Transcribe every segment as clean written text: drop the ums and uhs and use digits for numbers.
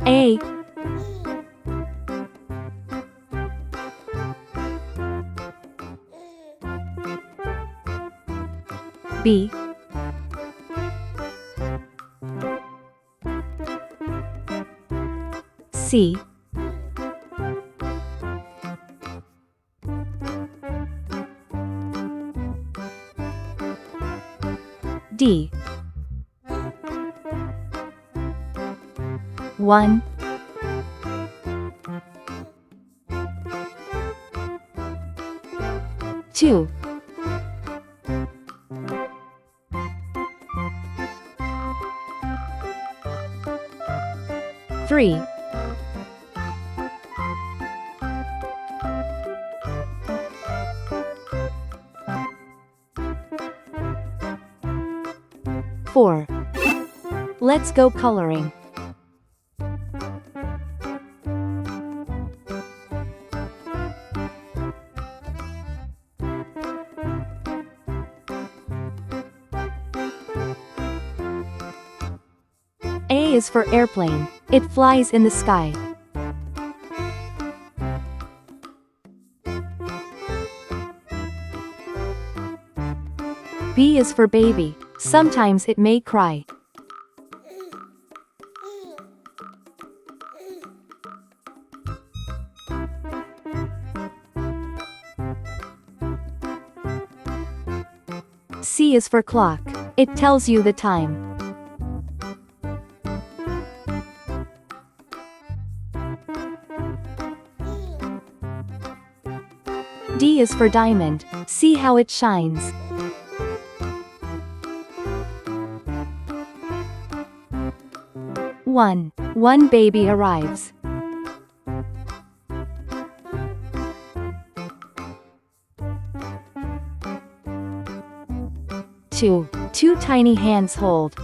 A, B, C, D. 1, 2, 3, 4. Let's go coloring. A is for airplane. It flies in the sky. B is for baby. Sometimes it may cry. C is for clock. It tells you the time. D is for diamond. See how it shines. One baby arrives. 2 tiny hands hold.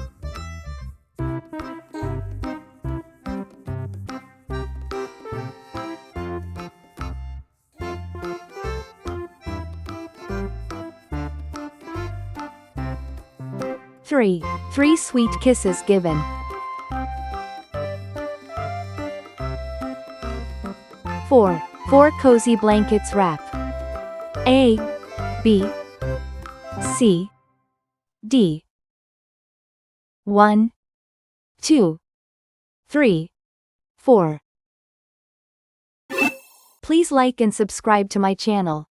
3 sweet kisses given. 4 cozy blankets wrap. A, B, C, D. 1, 2, 3, 4. Please like and subscribe to my channel.